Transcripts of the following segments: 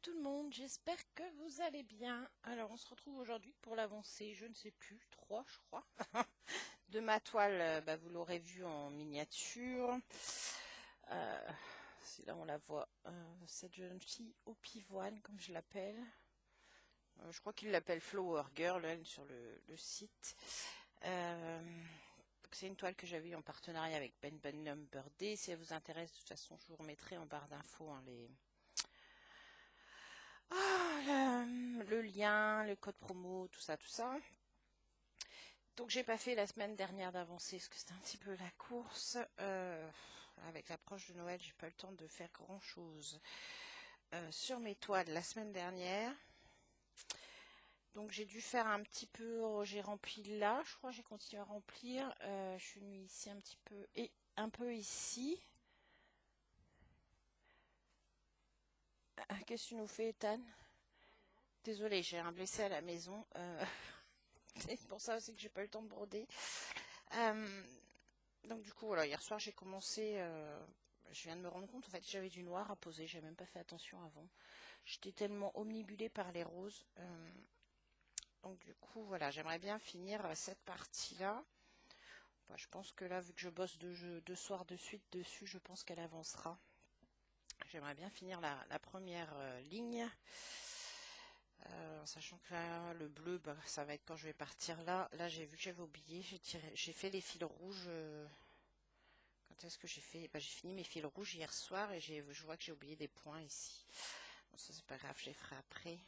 tout le monde, j'espère que vous allez bien. Alors on se retrouve aujourd'hui pour l'avancée, je ne sais plus, 3 je crois, de ma toile, vous l'aurez vu en miniature. C'est là on la voit, cette jeune fille au pivoine comme je l'appelle. Je crois qu'il l'appelle Flower Girl elle, sur le site. C'est une toile que j'avais eu en partenariat avec Ben Number Day. Si elle vous intéresse, de toute façon je vous remettrai en barre d'infos le lien, le code promo, tout ça, tout ça. Donc j'ai pas fait la semaine dernière d'avancée parce que c'était un petit peu la course. Avec l'approche de Noël, j'ai pas eu le temps de faire grand chose sur mes toiles la semaine dernière. Donc j'ai dû faire un petit peu, j'ai rempli là, je crois que j'ai continué à remplir. Je suis venue ici un petit peu et un peu ici. Qu'est-ce que tu nous fais, Ethan? Désolée, j'ai un blessé à la maison. C'est pour ça aussi que j'ai pas eu le temps de broder. Donc du coup, voilà, hier soir j'ai commencé. Je viens de me rendre compte, en fait, j'avais du noir à poser. J'avais même pas fait attention avant. J'étais tellement omnibulée par les roses. Donc du coup, voilà, j'aimerais bien finir cette partie-là. Enfin, je pense que là, vu que je bosse deux soirs de suite dessus, je pense qu'elle avancera. J'aimerais bien finir la première ligne. Sachant que là, le bleu, ça va être quand je vais partir là. Là, j'ai vu que j'avais oublié. J'ai fait les fils rouges. Quand est-ce que j'ai fait? J'ai fini mes fils rouges hier soir et je vois que j'ai oublié des points ici. Bon, ça, c'est pas grave, je les ferai après.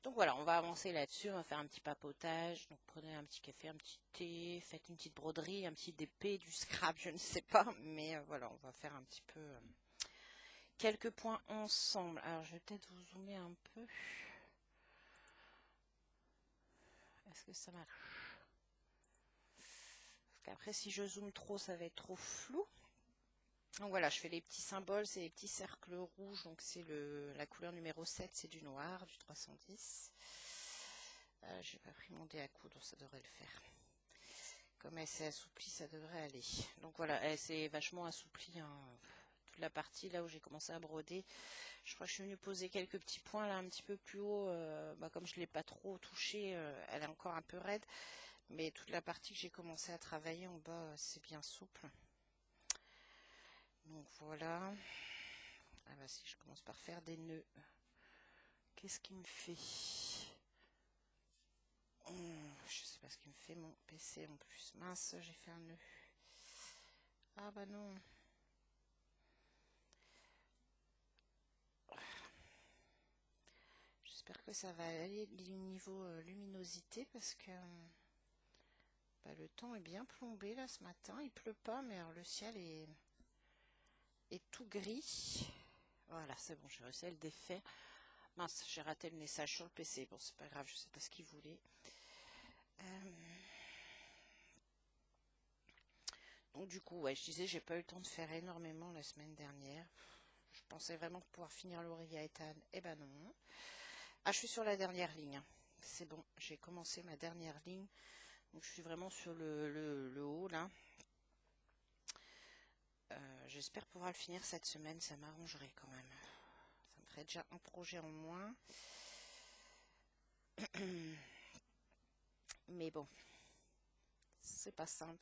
Donc voilà, on va avancer là-dessus. On va faire un petit papotage. Donc prenez un petit café, un petit thé, faites une petite broderie, un petit DP, du scrap, je ne sais pas. Mais voilà, on va faire un petit peu quelques points ensemble. Alors, je vais peut-être vous zoomer un peu. Est-ce que ça marche? Parce qu'après, si je zoome trop, ça va être trop flou. Donc voilà, je fais les petits symboles, c'est les petits cercles rouges. Donc c'est la couleur numéro 7, c'est du noir, du 310. J'ai pas pris mon dé à coudre, ça devrait le faire. Comme elle s'est assouplie, ça devrait aller. Donc voilà, elle s'est vachement assouplie. Toute la partie là où j'ai commencé à broder. Je crois que je suis venue poser quelques petits points là un petit peu plus haut. Comme je ne l'ai pas trop touchée, elle est encore un peu raide. Mais toute la partie que j'ai commencé à travailler en bas, c'est bien souple. Donc voilà. Si je commence par faire des nœuds. Qu'est-ce qui me fait? Je sais pas ce qui me fait mon PC en plus. Mince, j'ai fait un nœud. Ah bah non. J'espère que ça va aller niveau luminosité parce que le temps est bien plombé là ce matin. Il pleut pas, mais alors le ciel est tout gris. Voilà, c'est bon, j'ai réussi à le défaire. Mince, j'ai raté le message sur le PC. Bon, c'est pas grave, je sais pas ce qu'il voulait. Donc du coup, ouais, je disais, j'ai pas eu le temps de faire énormément la semaine dernière. Je pensais vraiment pouvoir finir l'oreiller à Ethan. Eh ben non. Ah, je suis sur la dernière ligne. C'est bon, j'ai commencé ma dernière ligne. Donc je suis vraiment sur le haut là. J'espère pouvoir le finir cette semaine, ça m'arrangerait quand même. Ça me ferait déjà un projet en moins. Mais bon, c'est pas simple.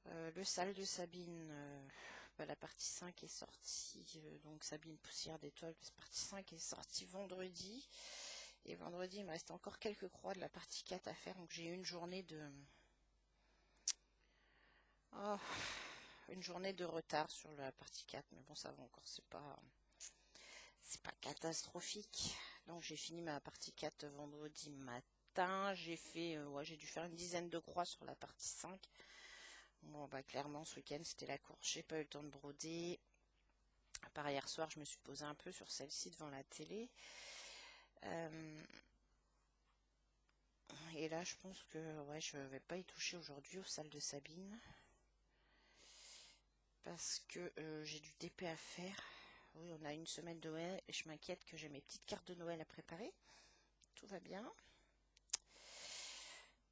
Le salle de Sabine, la partie 5 est sortie. Donc Sabine Poussière d'étoiles, la partie 5 est sortie vendredi. Et vendredi, il me reste encore quelques croix de la partie 4 à faire. Donc j'ai eu une journée de retard sur la partie 4. Mais bon, ça va encore, c'est pas catastrophique. Donc j'ai fini ma partie 4 vendredi matin. J'ai dû faire une dizaine de croix sur la partie 5. Bon, clairement, ce week-end, c'était la course. J'ai pas eu le temps de broder. À part hier soir, je me suis posée un peu sur celle-ci devant la télé. Et là, je pense que je vais pas y toucher aujourd'hui aux salles de Sabine. Parce que j'ai du DP à faire. Oui, on a une semaine de Noël et je m'inquiète que j'ai mes petites cartes de Noël à préparer. Tout va bien.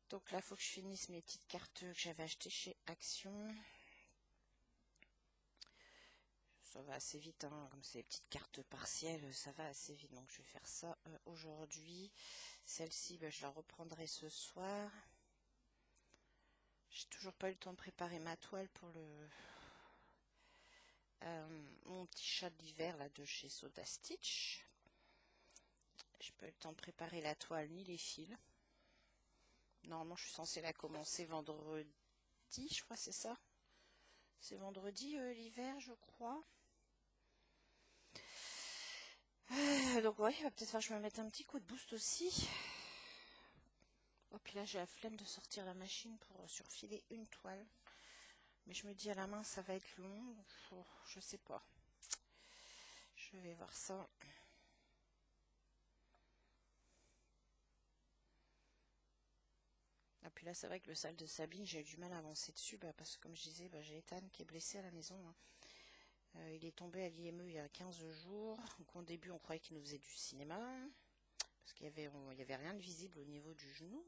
Donc là, il faut que je finisse mes petites cartes que j'avais achetées chez Action. ça va assez vite, hein. Comme c'est des petites cartes partielles, ça va assez vite. Donc je vais faire ça aujourd'hui. Celle-ci, bah, je la reprendrai ce soir. J'ai toujours pas eu le temps de préparer ma toile pour mon petit chat d'hiver là de chez Soda Stitch. J'ai pas eu le temps de préparer la toile ni les fils. Normalement, je suis censée la commencer vendredi, je crois, c'est ça. C'est vendredi l'hiver, je crois. Donc ouais, il va peut-être falloir que je me mette un petit coup de boost aussi. Oh, puis là, j'ai la flemme de sortir la machine pour surfiler une toile. Mais je me dis à la main, ça va être long. Oh, je sais pas. Je vais voir ça. Ah, puis là, c'est vrai que le salle de Sabine, j'ai eu du mal à avancer dessus. Bah, parce que comme je disais, bah, j'ai Ethan qui est blessé à la maison, hein. Il est tombé à l'IME il y a 15 jours. Donc au début, on croyait qu'il nous faisait du cinéma. Parce qu'il y avait rien de visible au niveau du genou.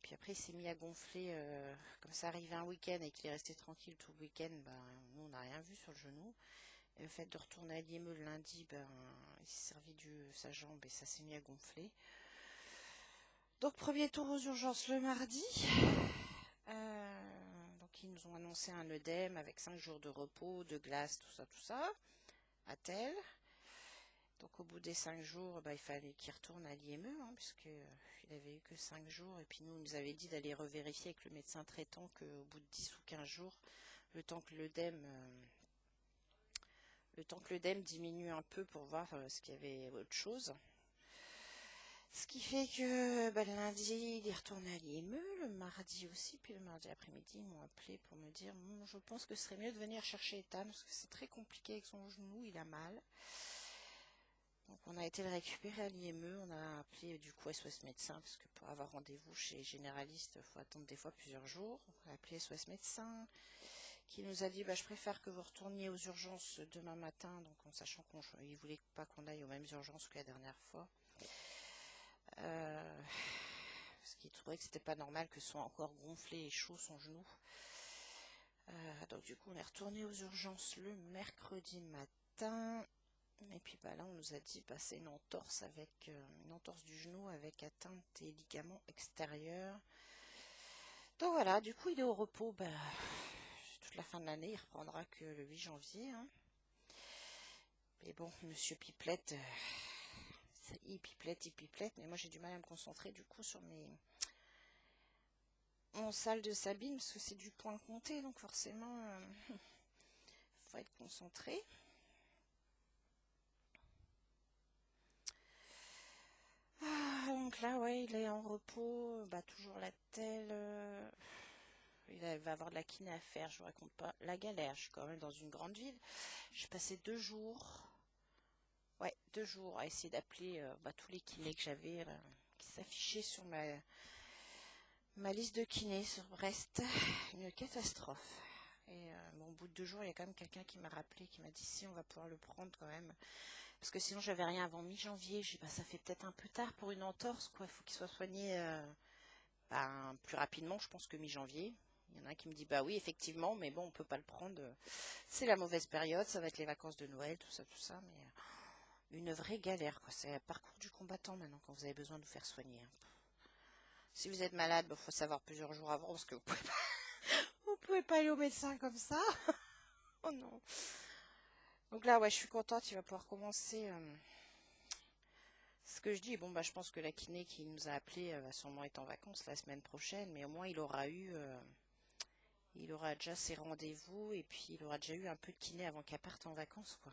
Puis après, il s'est mis à gonfler. Comme ça arrivait un week-end et qu'il est resté tranquille tout le week-end, ben, nous, on n'a rien vu sur le genou. Et le fait de retourner à l'IME le lundi, ben, il s'est servi de sa jambe et ça s'est mis à gonfler. Donc, premier tour aux urgences le mardi. Donc, ils nous ont annoncé un œdème avec 5 jours de repos, de glace, tout ça, à tel. Donc au bout des 5 jours, bah, il fallait qu'il retourne à l'IME, hein, puisqu'il avait eu que 5 jours. Et puis nous, on nous avait dit d'aller revérifier avec le médecin traitant qu'au bout de 10 ou 15 jours, le temps que l'œdème diminue un peu pour voir ce qu'il y avait autre chose. Ce qui fait que bah, le lundi, il est retourné à l'IME, le mardi aussi, puis le mardi après-midi, ils m'ont appelé pour me dire je pense que ce serait mieux de venir chercher Ethan, parce que c'est très compliqué avec son genou, il a mal. Donc on a été le récupérer à l'IME, on a appelé du coup SOS médecin, parce que pour avoir rendez-vous chez généraliste, il faut attendre des fois plusieurs jours. On a appelé SOS médecin, qui nous a dit je préfère que vous retourniez aux urgences demain matin, donc en sachant qu'il ne voulait pas qu'on aille aux mêmes urgences que la dernière fois. Parce qu'il trouvait que c'était pas normal que ce soit encore gonflé et chaud son genou. Donc du coup on est retourné aux urgences le mercredi matin. Et puis là on nous a dit c'est une entorse une entorse du genou avec atteinte des ligaments extérieurs. Donc voilà, du coup il est au repos toute la fin de l'année, il reprendra que le 8 janvier. Hein. Mais bon, monsieur Pipelette, il pipelette, mais moi j'ai du mal à me concentrer du coup sur mon salle de Sabine, parce que c'est du point compté, donc forcément faut être concentré. Donc là, ouais, il est en repos, toujours la telle. Il va avoir de la kiné à faire, je vous raconte pas la galère. Je suis quand même dans une grande ville. J'ai passé 2 jours, ouais, 2 jours à essayer d'appeler tous les kinés que j'avais, qui s'affichaient sur ma liste de kinés sur Brest. Une catastrophe. Et au bout de 2 jours, il y a quand même quelqu'un qui m'a rappelé, qui m'a dit si on va pouvoir le prendre quand même. Parce que sinon, j'avais rien avant mi-janvier. J'ai dit ça fait peut-être un peu tard pour une entorse, quoi. Il faut qu'il soit soigné plus rapidement, je pense, que mi-janvier. Il y en a un qui me dit oui, effectivement, mais bon, on peut pas le prendre. C'est la mauvaise période, ça va être les vacances de Noël, tout ça. Mais une vraie galère, quoi. C'est un parcours du combattant maintenant quand vous avez besoin de vous faire soigner. Hein. Si vous êtes malade, faut savoir plusieurs jours avant parce que vous pouvez pas aller au médecin comme ça. Oh non. Donc là, ouais, je suis contente, il va pouvoir commencer. Ce que je dis, je pense que la kiné qui nous a appelé va sûrement être en vacances la semaine prochaine, mais au moins il aura déjà ses rendez-vous et puis il aura déjà eu un peu de kiné avant qu'elle parte en vacances, quoi.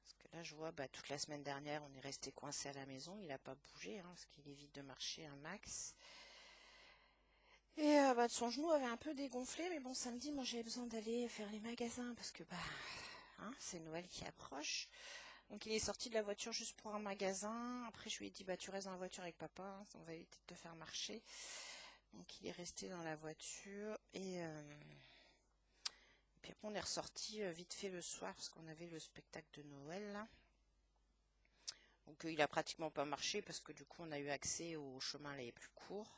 Parce que là, je vois, toute la semaine dernière, on est resté coincé à la maison, il n'a pas bougé, hein, parce qu'il évite de marcher un max. Et son genou avait un peu dégonflé, mais bon, samedi, moi j'avais besoin d'aller faire les magasins parce que c'est Noël qui approche. Donc il est sorti de la voiture juste pour un magasin. Après je lui ai dit tu restes dans la voiture avec papa, hein, on va éviter de te faire marcher. Donc il est resté dans la voiture et puis après on est ressorti vite fait le soir parce qu'on avait le spectacle de Noël là. Donc il a pratiquement pas marché parce que du coup on a eu accès aux chemins les plus courts.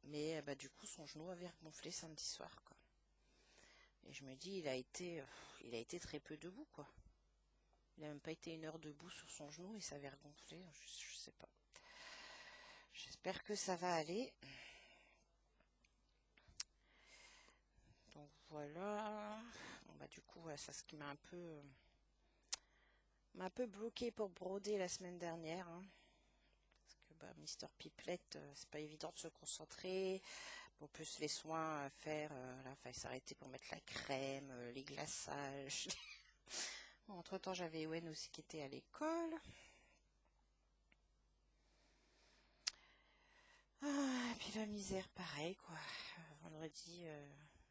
Mais bah, du coup, son genou avait gonflé samedi soir, quoi. Et je me dis, il a été très peu debout, quoi. Il n'a même pas été 1 heure debout sur son genou et ça avait regonflé. Je sais pas. J'espère que ça va aller. Donc voilà. Bon, bah, du coup, voilà, ça ce qui m'a un peu bloqué pour broder la semaine dernière, hein. Parce que bah, Mister Pipelette, c'est pas évident de se concentrer. En plus, les soins à faire, là, il fallait s'arrêter pour mettre la crème, les glaçages. Bon, entre-temps, j'avais Ewen aussi qui était à l'école. Et puis la misère, pareil, quoi. Vendredi,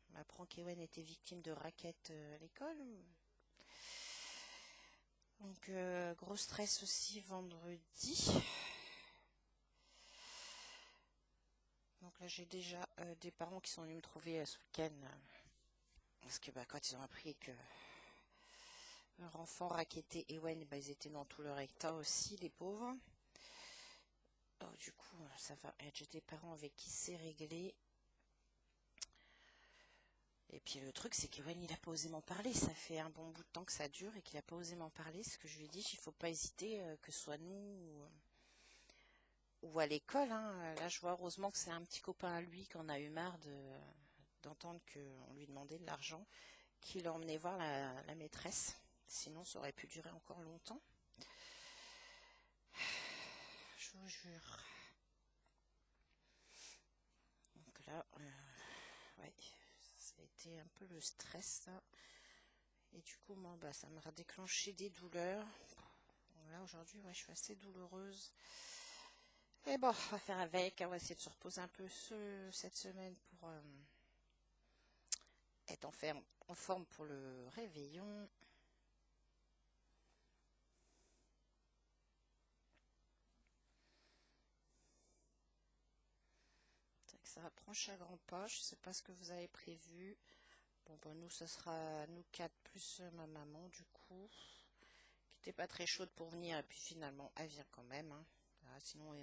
on m'apprend qu'Ewen était victime de raquettes à l'école. Donc, gros stress aussi vendredi. Donc là, j'ai déjà des parents qui sont venus me trouver ce week-end. Parce que bah, quand ils ont appris que leur enfant raquettait Ewen, bah, ils étaient dans tout leur état aussi, les pauvres. Oh, du coup, ça va. J'ai des parents avec qui c'est réglé. Et puis le truc, c'est qu'Ewen, il n'a pas osé m'en parler. Ça fait un bon bout de temps que ça dure et qu'il n'a pas osé m'en parler. Ce que je lui ai dit, il ne faut pas hésiter, que ce soit nous ou à l'école, hein. Là, je vois heureusement que c'est un petit copain à lui qui en a eu marre d'entendre qu'on lui demandait de l'argent, qui l'a emmené voir la maîtresse. Sinon, ça aurait pu durer encore longtemps. Je vous jure. Donc là, ouais, ça a été un peu le stress, ça. Et du coup, moi, bah, ça m'a déclenché des douleurs. Bon, là, aujourd'hui, ouais, je suis assez douloureuse. Et bon, on va faire avec. On va essayer de se reposer un peu cette semaine pour être en forme pour le réveillon. C'est que ça approche à grands pas. Je sais pas ce que vous avez prévu. Bon, bah, nous, ce sera nous 4 plus ma maman, du coup, qui n'était pas très chaude pour venir. Et puis finalement, elle vient quand même, hein. Ah, sinon,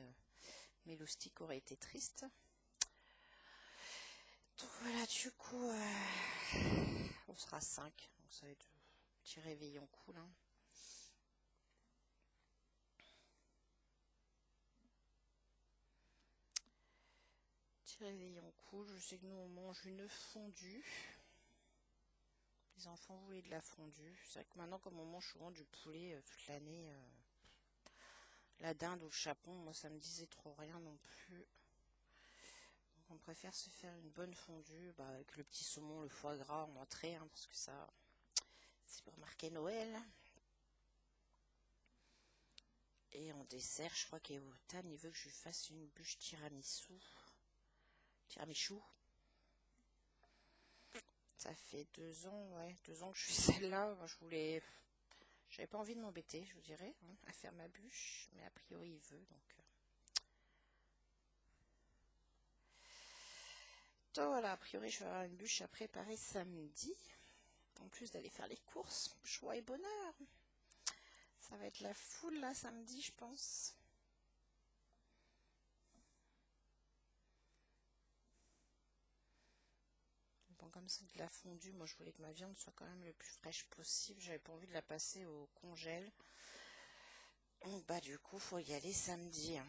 mes loustiques auraient été tristes. Donc voilà, du coup, on sera 5. Donc ça va être un petit réveillon cool, hein. Petit réveillon cool. Je sais que nous, on mange une fondue. Les enfants voulaient de la fondue. C'est vrai que maintenant, comme on mange souvent du poulet toute l'année, la dinde ou le chapon, moi, ça me disait trop rien non plus. Donc on préfère se faire une bonne fondue, bah, avec le petit saumon, le foie gras en entrée, hein, parce que ça, c'est pour marquer Noël. Et en dessert, je crois qu'Eotan, il veut que je lui fasse une bûche tiramisu. Ça fait 2 ans, ouais, 2 ans que je fais celle-là. Moi, j'avais pas envie de m'embêter, je vous dirais, hein, à faire ma bûche, mais a priori il veut, donc voilà, a priori je vais avoir une bûche à préparer samedi, en plus d'aller faire les courses, joie et bonheur. Ça va être la foule là samedi, je pense. Bon, comme c'est de la fondue, moi je voulais que ma viande soit quand même le plus fraîche possible. J'avais pas envie de la passer au congèle. Donc bah du coup, faut y aller samedi, hein.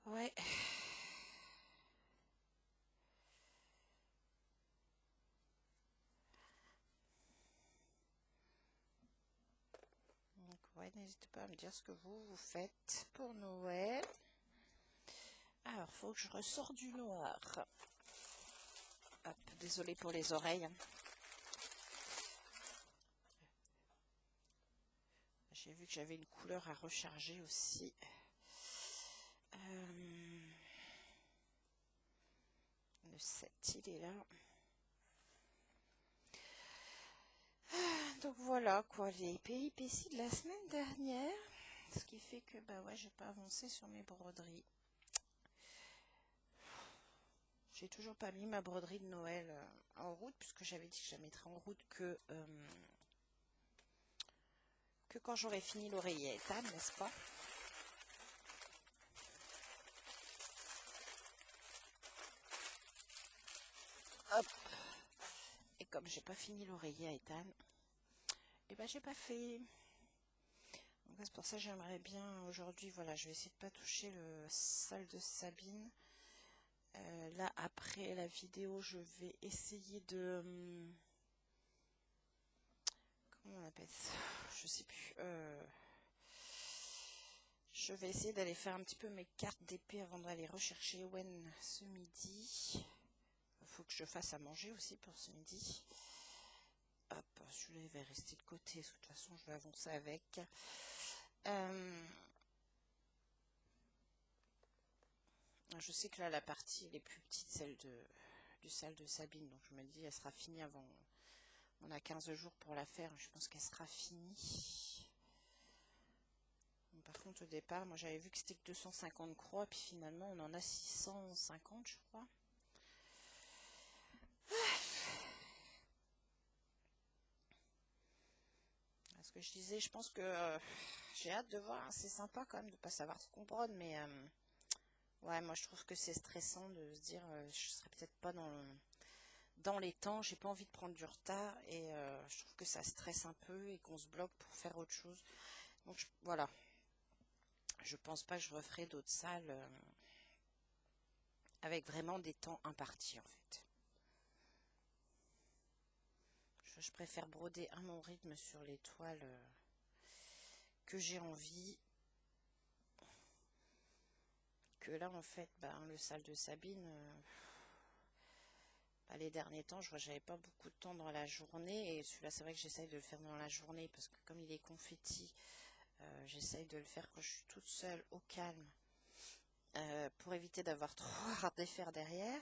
Ouais. Donc ouais, n'hésitez pas à me dire ce que vous faites pour Noël. Alors, faut que je ressors du noir. Hop, désolée pour les oreilles, hein. J'ai vu que j'avais une couleur à recharger aussi. Le 7, il est là. Donc voilà quoi, les péripéties de la semaine dernière. Ce qui fait que bah ouais, j'ai pas avancé sur mes broderies. J'ai toujours pas mis ma broderie de Noël en route, puisque j'avais dit que je la mettrais en route que quand j'aurai fini l'oreiller à étable, n'est-ce pas? Hop. Et comme j'ai pas fini l'oreiller à étable, et ben j'ai pas fait. Donc c'est pour ça que j'aimerais bien aujourd'hui, voilà, je vais essayer de pas toucher le salle de Sabine. Là après la vidéo, je vais essayer de comment on appelle ça? Je sais plus. Je vais essayer d'aller faire un petit peu mes cartes d'épée avant d'aller rechercher Wen ce midi. Il faut que je fasse à manger aussi pour ce midi. Hop, celui-là il va rester de côté, parce que de toute façon je vais avancer avec. Je sais que là la partie elle est plus petite, celle du salle de Sabine, donc je me dis elle sera finie avant. On a 15 jours pour la faire, je pense qu'elle sera finie. Bon, par contre au départ, moi j'avais vu que c'était que 250 croix, puis finalement on en a 650 je crois. Ce que je disais, je pense que j'ai hâte de voir, hein, c'est sympa quand même de pas savoir ce qu'on brode, mais ouais, moi je trouve que c'est stressant de se dire je serais peut-être pas dans les temps, j'ai pas envie de prendre du retard et je trouve que ça stresse un peu et qu'on se bloque pour faire autre chose. Donc voilà, je pense pas que je referai d'autres salles avec vraiment des temps impartis en fait. Je préfère broder à mon rythme sur les toiles que j'ai envie. Que là en fait, le salle de Sabine, les derniers temps, j'avais pas beaucoup de temps dans la journée et celui-là c'est vrai que j'essaye de le faire dans la journée parce que comme il est confetti, j'essaye de le faire quand je suis toute seule au calme pour éviter d'avoir trop à défaire derrière.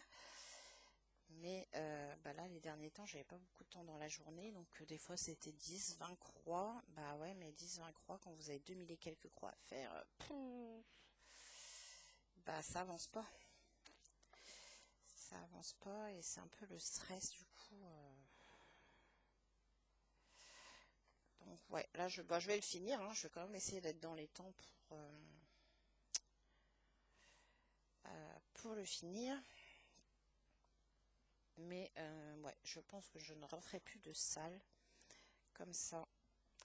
Mais là les derniers temps j'avais pas beaucoup de temps dans la journée, donc des fois c'était 10-20 croix. Bah ouais, mais 10-20 croix quand vous avez 2000 et quelques croix à faire, ça avance pas. Ça avance pas et c'est un peu le stress du coup. Donc ouais, là je vais le finir, hein. Je vais quand même essayer d'être dans les temps pour le finir. Mais ouais, je pense que je ne referai plus de salle comme ça,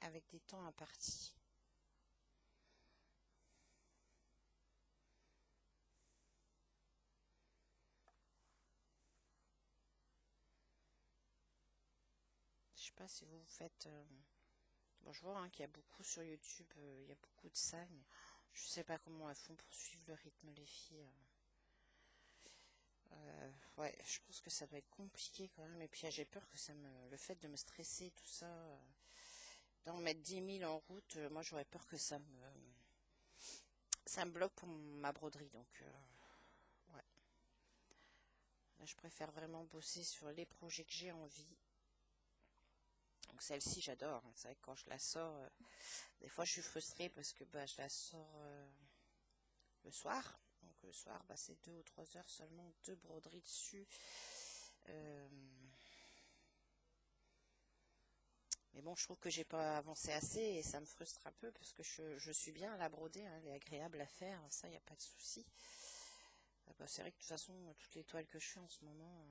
avec des temps impartis. Je sais pas si vous faites... Bon, je vois qu'il y a beaucoup sur YouTube, il y a beaucoup de salles, mais je sais pas comment elles font pour suivre le rythme, les filles. Ouais, je pense que ça doit être compliqué quand même. Et puis j'ai peur que le fait de me stresser, tout ça, d'en mettre 10 000 en route, moi j'aurais peur que ça me bloque pour ma broderie. Donc, ouais. Là, je préfère vraiment bosser sur les projets que j'ai envie. Donc celle-ci, j'adore. Hein. C'est vrai que quand je la sors, des fois je suis frustrée parce que je la sors le soir. Donc le soir, c'est 2 ou 3 heures seulement, 2 broderies dessus. Mais bon, je trouve que j'ai pas avancé assez et ça me frustre un peu parce que je suis bien à la broder, hein, elle est agréable à faire, ça, il n'y a pas de souci. C'est vrai que de toute façon, toutes les toiles que je fais en ce moment...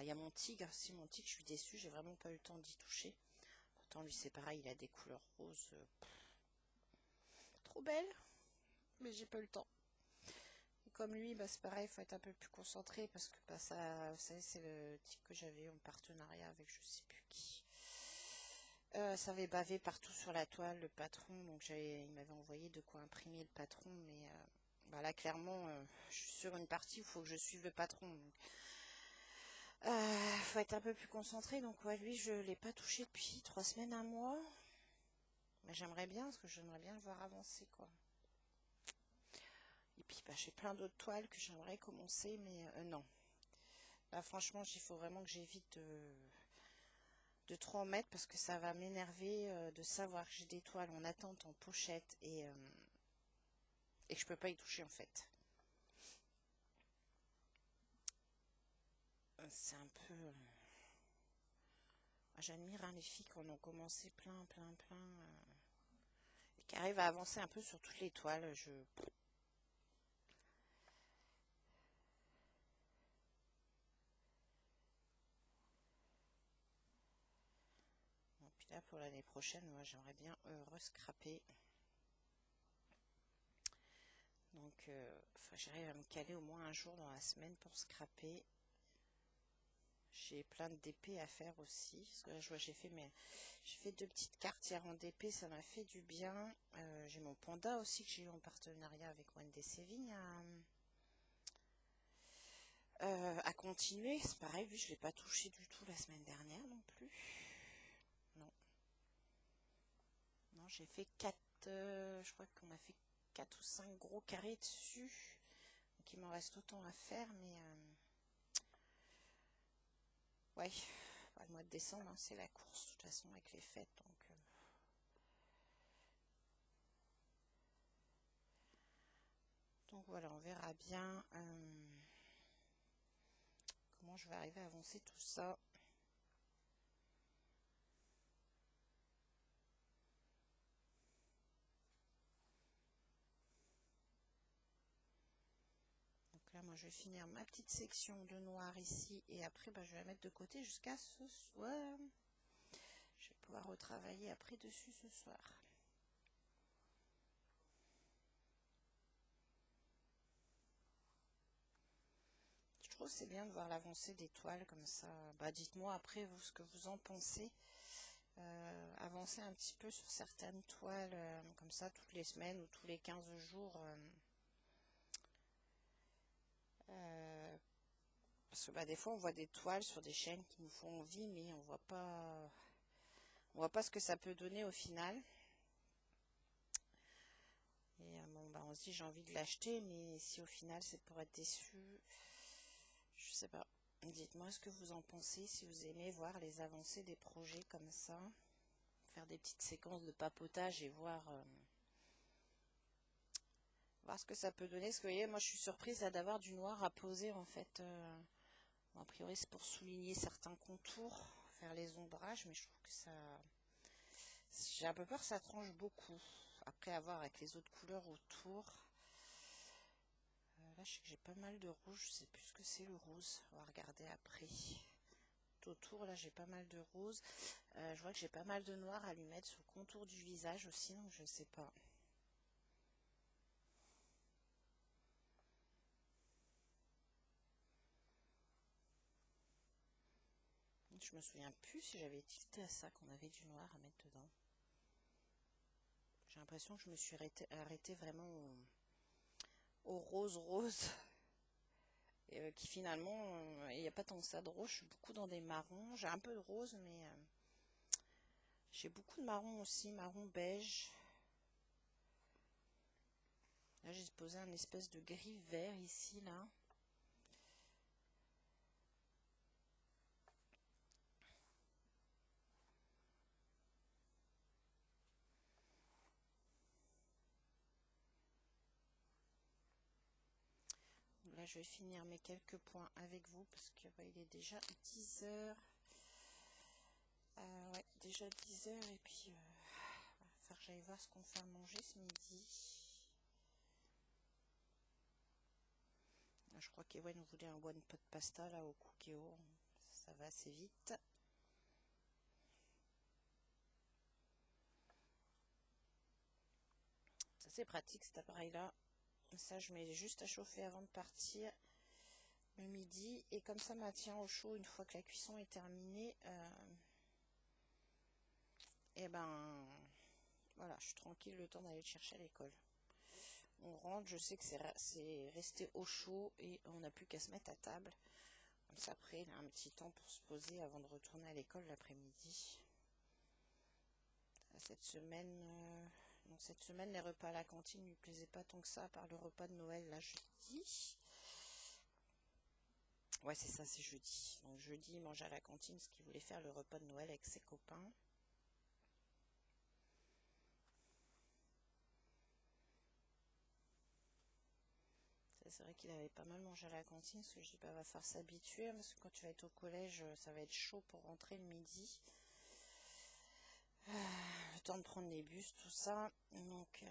il y a mon tigre, si mon tigre, je suis déçue, j'ai vraiment pas eu le temps d'y toucher. Pourtant, lui, c'est pareil, il a des couleurs roses. Trop belles, mais j'ai pas eu le temps. Et comme lui, c'est pareil, il faut être un peu plus concentré parce que ça, vous savez, c'est le tigre que j'avais en partenariat avec je sais plus qui. Ça avait bavé partout sur la toile, le patron, donc il m'avait envoyé de quoi imprimer le patron, mais là clairement, je suis sur une partie où il faut que je suive le patron. Donc, faut être un peu plus concentré, donc ouais, lui je l'ai pas touché depuis 3 semaines, un mois. Mais j'aimerais bien, parce que j'aimerais bien le voir avancer, quoi. Et puis j'ai plein d'autres toiles que j'aimerais commencer, mais non. Là franchement, il faut vraiment que j'évite de trop en mettre parce que ça va m'énerver de savoir que j'ai des toiles en attente en pochette et que je peux pas y toucher en fait. c'est un peu... J'admire les filles qui en ont commencé plein, et qui arrivent à avancer un peu sur toutes les toiles. Bon, puis là, pour l'année prochaine, moi, j'aimerais bien rescraper. Donc, j'arrive à me caler au moins un jour dans la semaine pour scraper. J'ai plein de DP à faire aussi. Parce que là, je vois, j'ai fait 2 petites cartes hier en DP, ça m'a fait du bien. J'ai mon panda aussi que j'ai eu en partenariat avec Wendy Sévigne à continuer. C'est pareil, lui, je ne l'ai pas touché du tout la semaine dernière non plus. Non. Non, j'ai fait 4, je crois qu'on m'a fait 4 ou 5 gros carrés dessus. Donc il m'en reste autant à faire, mais ouais, bah, le mois de décembre, hein, c'est la course de toute façon avec les fêtes. Donc voilà, on verra bien comment je vais arriver à avancer tout ça. Donc là, moi, je vais finir ma petite section de noir ici et après, bah, je vais la mettre de côté jusqu'à ce soir. Je vais pouvoir retravailler après dessus ce soir. Je trouve que c'est bien de voir l'avancée des toiles comme ça. Bah, dites-moi après vous ce que vous en pensez. Avancer un petit peu sur certaines toiles comme ça toutes les semaines ou tous les 15 jours. Parce que bah, des fois on voit des toiles sur des chaînes qui nous font envie, mais on voit pas ce que ça peut donner au final. Et bon, bah, on se dit j'ai envie de l'acheter, mais si au final c'est pour être déçu, je sais pas. Dites-moi ce que vous en pensez, si vous aimez voir les avancées des projets comme ça, faire des petites séquences de papotage et voir ce que ça peut donner. Parce que vous voyez, moi je suis surprise là d'avoir du noir à poser en fait. Bon, a priori c'est pour souligner certains contours, faire les ombrages, mais je trouve que ça... J'ai un peu peur que ça tranche beaucoup. Après avoir avec les autres couleurs autour. Là je sais que j'ai pas mal de rouge, je sais plus ce que c'est le rose. On va regarder après. Autour là j'ai pas mal de rose. Je vois que j'ai pas mal de noir à lui mettre sur le contour du visage aussi, donc je sais pas. Je me souviens plus si j'avais tilté à ça qu'on avait du noir à mettre dedans. J'ai l'impression que je me suis arrêtée vraiment au rose rose. Et qui finalement, il n'y a pas tant que ça de rose. Je suis beaucoup dans des marrons. J'ai un peu de rose, mais j'ai beaucoup de marron aussi, marron beige. Là, j'ai posé un espèce de gris vert ici, là. Là, je vais finir mes quelques points avec vous parce que bah, il est déjà 10 heures. Ouais, déjà 10 heures et puis il va falloir que j'aille voir ce qu'on fait à manger ce midi. Là, je crois qu'Ewen nous voulait un one pot pasta là au Cookéo. Ça va assez vite. Ça c'est pratique cet appareil là. Ça je mets juste à chauffer avant de partir le midi et comme ça maintient au chaud une fois que la cuisson est terminée. Et ben voilà, je suis tranquille le temps d'aller le chercher à l'école. On rentre, je sais que c'est resté au chaud et on n'a plus qu'à se mettre à table. Comme ça après il a un petit temps pour se poser avant de retourner à l'école l'après-midi. Cette semaine, non, cette semaine les repas à la cantine ne lui plaisaient pas tant que ça par le repas de Noël là jeudi. Ouais c'est ça, c'est jeudi. Donc jeudi il mangeait à la cantine parce qu'il voulait faire le repas de Noël avec ses copains. c'est vrai qu'il avait pas mal mangé à la cantine, parce que je dis, bah, va falloir s'habituer, hein, parce que quand tu vas être au collège, ça va être chaud pour rentrer le midi. Le temps de prendre les bus, tout ça. Donc,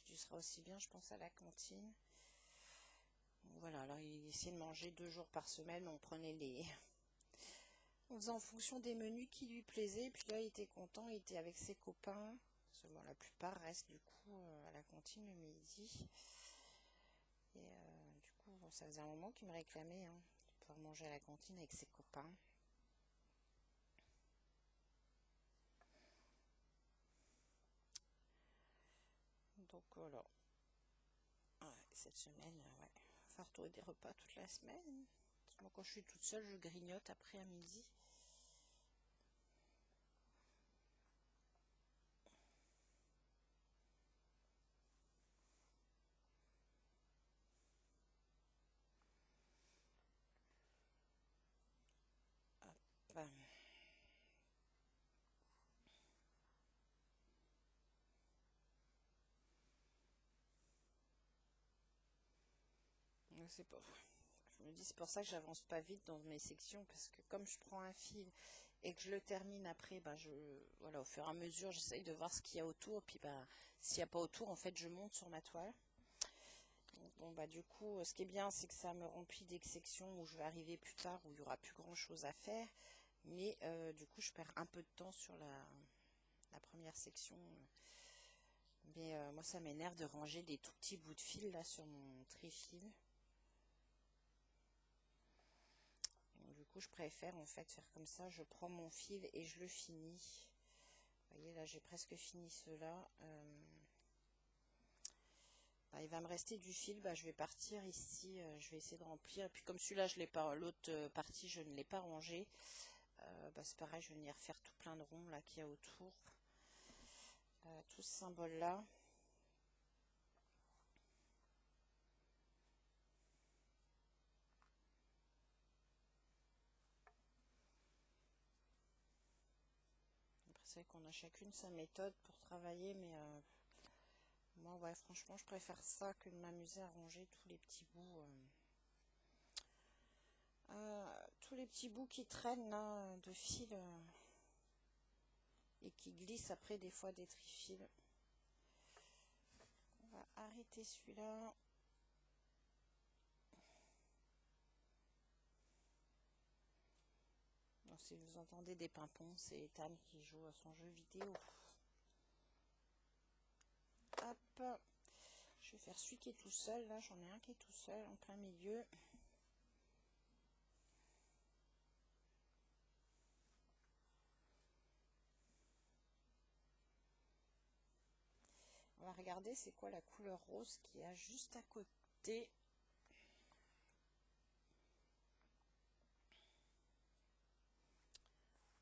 tu seras aussi bien, je pense, à la cantine. Donc, voilà, alors il essayait de manger 2 jours par semaine, on prenait les... On faisait en fonction des menus qui lui plaisaient, puis là, il était content, il était avec ses copains. Seulement, la plupart restent, du coup, à la cantine le midi. Et du coup, bon, ça faisait un moment qu'il me réclamait hein, de pouvoir manger à la cantine avec ses copains. Donc voilà. Ouais, cette semaine, ouais, faire retrouver des repas toute la semaine. Moi, quand je suis toute seule, je grignote après à midi. Hop. C'est pas... Je me dis, c'est pour ça que j'avance pas vite dans mes sections, parce que comme je prends un fil et que je le termine après, bah voilà, au fur et à mesure, j'essaye de voir ce qu'il y a autour, puis bah, s'il n'y a pas autour, en fait, je monte sur ma toile. Bon, bah, du coup, ce qui est bien, c'est que ça me remplit des sections où je vais arriver plus tard, où il n'y aura plus grand chose à faire, mais du coup, je perds un peu de temps sur la première section. Mais moi, ça m'énerve de ranger des tout petits bouts de fil là sur mon tri-fil. Du coup, je préfère en fait faire comme ça. Je prends mon fil et je le finis. Vous voyez, là, j'ai presque fini cela. Bah, il va me rester du fil. Bah, je vais partir ici. Je vais essayer de remplir. Et puis, comme celui-là, je l'ai pas, l'autre partie, je ne l'ai pas rangé. Bah, c'est pareil, je vais venir faire tout plein de ronds là qu'il y a autour. Tout ce symbole-là. Après, c'est vrai qu'on a chacune sa méthode pour travailler, mais moi, ouais, franchement, je préfère ça que de m'amuser à ranger tous les petits bouts. Tous les petits bouts qui traînent là, de fil et qui glissent après des fois des trifils. On va arrêter celui-là. Si vous entendez des pimpons, c'est Ethan qui joue à son jeu vidéo. Hop. Je vais faire celui qui est tout seul. Là, j'en ai un qui est tout seul en plein milieu. On va regarder c'est quoi la couleur rose qu'il y a juste à côté.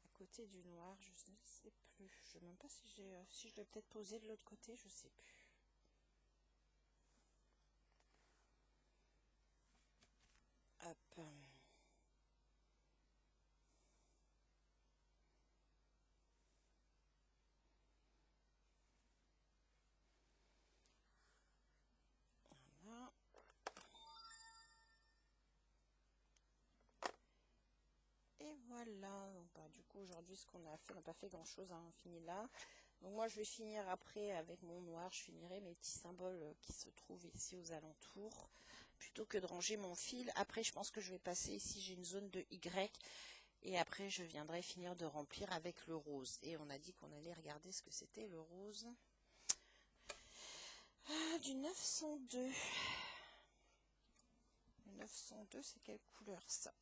À côté du noir, je ne sais plus. Je ne sais même pas si si je l'ai peut-être posé de l'autre côté, je ne sais plus. Hop. Voilà. Et voilà, donc, bah, du coup aujourd'hui ce qu'on a fait, on n'a pas fait grand chose, hein, on finit là. Donc moi je vais finir après avec mon noir, je finirai mes petits symboles qui se trouvent ici aux alentours, plutôt que de ranger mon fil. Après je pense que je vais passer ici, j'ai une zone de Y, et après je viendrai finir de remplir avec le rose. Et on a dit qu'on allait regarder ce que c'était le rose. Du 902. Le 902 c'est quelle couleur ça?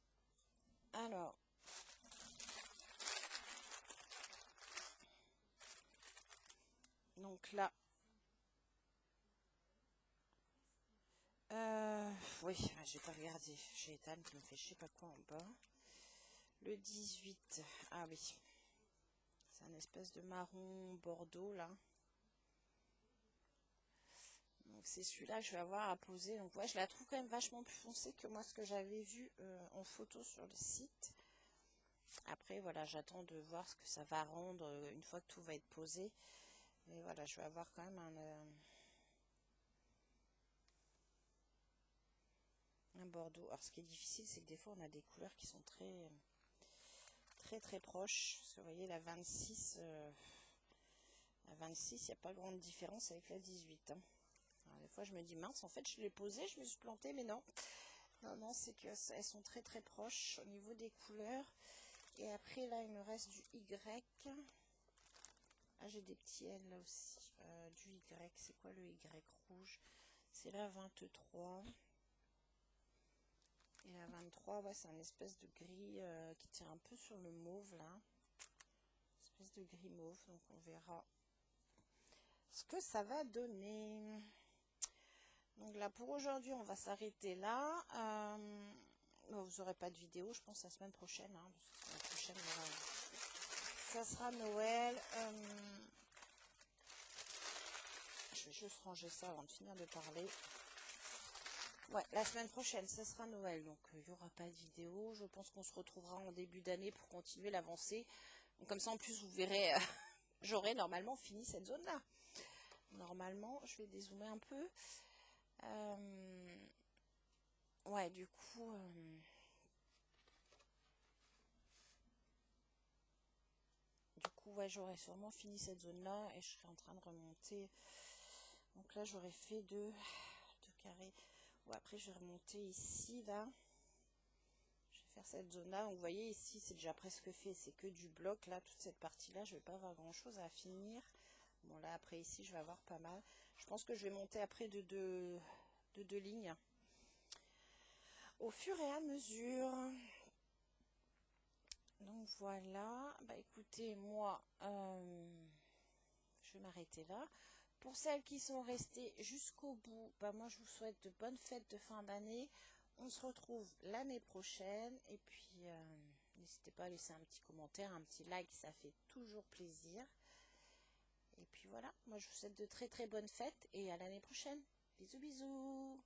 Alors... Donc là, oui, j'ai pas regardé. J'ai Ethan qui me fait je sais pas quoi en bas. Le 18, ah oui, c'est un espèce de marron bordeaux là. Donc c'est celui-là que je vais avoir à poser. Donc ouais, je la trouve quand même vachement plus foncée que moi ce que j'avais vu en photo sur le site. Après voilà, j'attends de voir ce que ça va rendre une fois que tout va être posé. Mais voilà, je vais avoir quand même un... un bordeaux. Alors ce qui est difficile, c'est que des fois on a des couleurs qui sont très très proches. Parce que vous voyez la 26, la 26, il n'y a pas grande différence avec la 18. Hein. Alors, des fois je me dis mince, en fait je l'ai posée, je me suis plantée, mais non. Non, c'est que elles sont très très proches au niveau des couleurs. Et après là il me reste du Y. Ah, j'ai des petits L là aussi. Du Y, c'est quoi le Y rouge? C'est la 23. Et la 23, ouais, c'est un espèce de gris qui tient un peu sur le mauve là. Espèce de gris mauve, donc on verra ce que ça va donner. Donc là pour aujourd'hui on va s'arrêter là. Vous n'aurez pas de vidéo, je pense la semaine prochaine. Hein, parce que la prochaine, ça sera Noël. Je vais juste ranger ça avant de finir de parler. Ouais, la semaine prochaine, ça sera Noël, donc il n'y aura pas de vidéo. Je pense qu'on se retrouvera en début d'année pour continuer l'avancée. Donc comme ça, en plus, vous verrez, j'aurai normalement fini cette zone-là. Normalement, je vais dézoomer un peu. Ouais, du coup... ouais, j'aurais sûrement fini cette zone-là et je serai en train de remonter. Donc là, j'aurais fait deux carrés. Ouais, après, je vais remonter ici, là. Je vais faire cette zone-là. Donc, vous voyez, ici, c'est déjà presque fait. C'est que du bloc, là. Toute cette partie-là, je vais pas avoir grand-chose à finir. Bon, là, après, ici, je vais avoir pas mal. Je pense que je vais monter après de deux lignes. Au fur et à mesure. Donc, voilà. Bah, écoutez, moi, je vais m'arrêter là. Pour celles qui sont restées jusqu'au bout, bah, moi, je vous souhaite de bonnes fêtes de fin d'année. On se retrouve l'année prochaine. Et puis, n'hésitez pas à laisser un petit commentaire, un petit like, ça fait toujours plaisir. Et puis voilà, moi je vous souhaite de très très bonnes fêtes et à l'année prochaine. Bisous bisous.